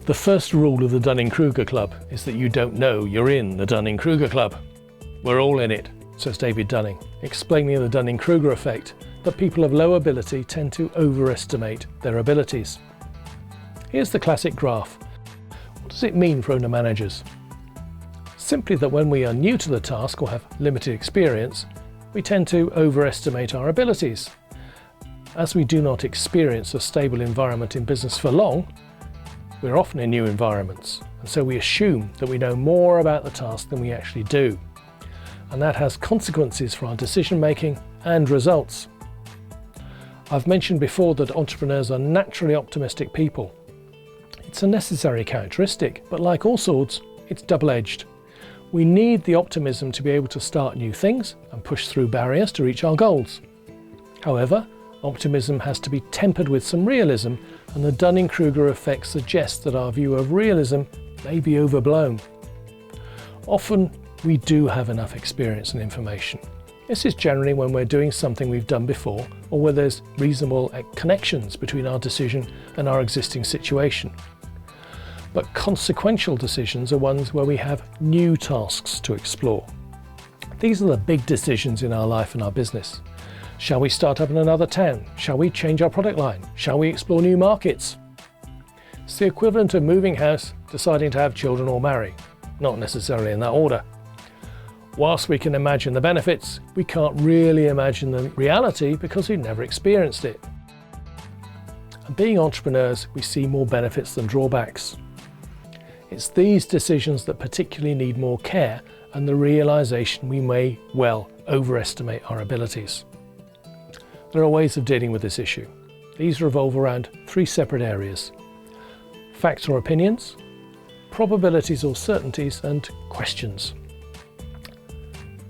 The first rule of the Dunning-Kruger Club is that you don't know you're in the Dunning-Kruger Club. We're all in it, says David Dunning, explaining the Dunning-Kruger effect, that people of low ability tend to overestimate their abilities. Here's the classic graph. What does it mean for owner managers? Simply that when we are new to the task or have limited experience, we tend to overestimate our abilities. As we do not experience a stable environment in business for long, we're often in new environments, and so we assume that we know more about the task than we actually do. And that has consequences for our decision making and results. I've mentioned before that entrepreneurs are naturally optimistic people. It's a necessary characteristic, but like all swords, it's double-edged. We need the optimism to be able to start new things and push through barriers to reach our goals. However, optimism has to be tempered with some realism, and the Dunning-Kruger effect suggests that our view of realism may be overblown. Often, we do have enough experience and information. This is generally when we're doing something we've done before, or where there's reasonable connections between our decision and our existing situation. But consequential decisions are ones where we have new tasks to explore. These are the big decisions in our life and our business. Shall we start up in another town? Shall we change our product line? Shall we explore new markets? It's the equivalent of moving house, deciding to have children or marry, not necessarily in that order. Whilst we can imagine the benefits, we can't really imagine the reality because we've never experienced it. And being entrepreneurs, we see more benefits than drawbacks. It's these decisions that particularly need more care and the realization we may well overestimate our abilities. There are ways of dealing with this issue. These revolve around three separate areas: facts or opinions, probabilities or certainties, and questions.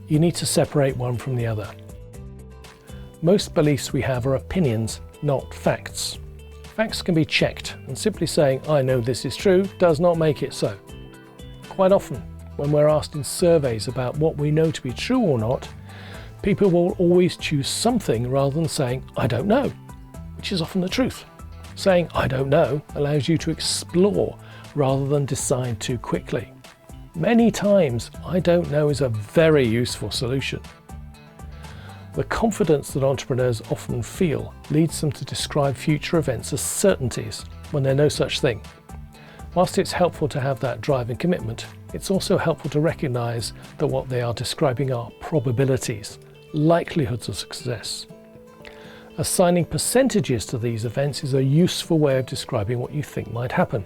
You need to separate one from the other. Most beliefs we have are opinions, not facts. Facts can be checked, and simply saying, "I know this is true," does not make it so. Quite often, when we're asked in surveys about what we know to be true or not, people will always choose something rather than saying, "I don't know," which is often the truth. Saying, "I don't know," allows you to explore rather than decide too quickly. Many times, "I don't know" is a very useful solution. The confidence that entrepreneurs often feel leads them to describe future events as certainties when they're no such thing. Whilst it's helpful to have that drive and commitment, it's also helpful to recognise that what they are describing are probabilities, likelihoods of success. Assigning percentages to these events is a useful way of describing what you think might happen.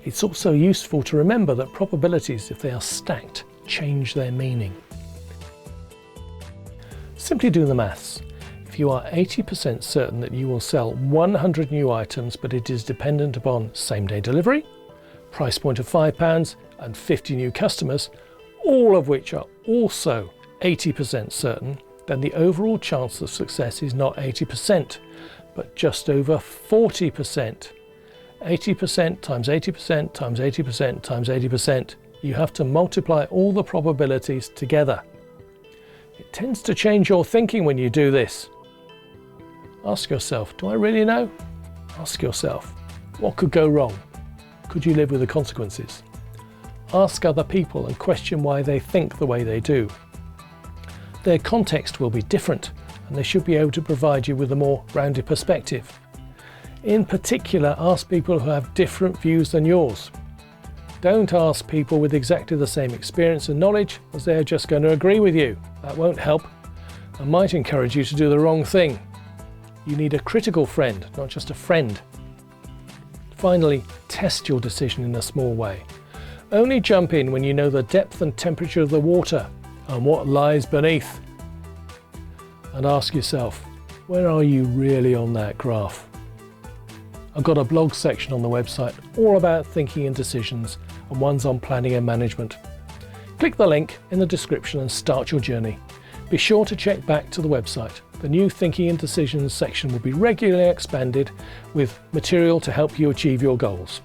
It's also useful to remember that probabilities, if they are stacked, change their meaning. Simply do the maths. If you are 80% certain that you will sell 100 new items, but it is dependent upon same-day delivery, price point of £5 and 50 new customers, all of which are also 80% certain, then the overall chance of success is not 80%, but just over 40%. 80% times 80% times 80% times 80%. You have to multiply all the probabilities together. It tends to change your thinking when you do this. Ask yourself, do I really know? Ask yourself, what could go wrong? Could you live with the consequences? Ask other people and question why they think the way they do. Their context will be different, and they should be able to provide you with a more rounded perspective. In particular, ask people who have different views than yours. Don't ask people with exactly the same experience and knowledge, as they're just going to agree with you. That won't help and might encourage you to do the wrong thing. You need a critical friend, not just a friend. Finally, test your decision in a small way. Only jump in when you know the depth and temperature of the water and what lies beneath. And ask yourself, where are you really on that graph? I've got a blog section on the website all about thinking and decisions, and one's on planning and management. Click the link in the description and start your journey. Be sure to check back to the website. The new Thinking and Decisions section will be regularly expanded with material to help you achieve your goals.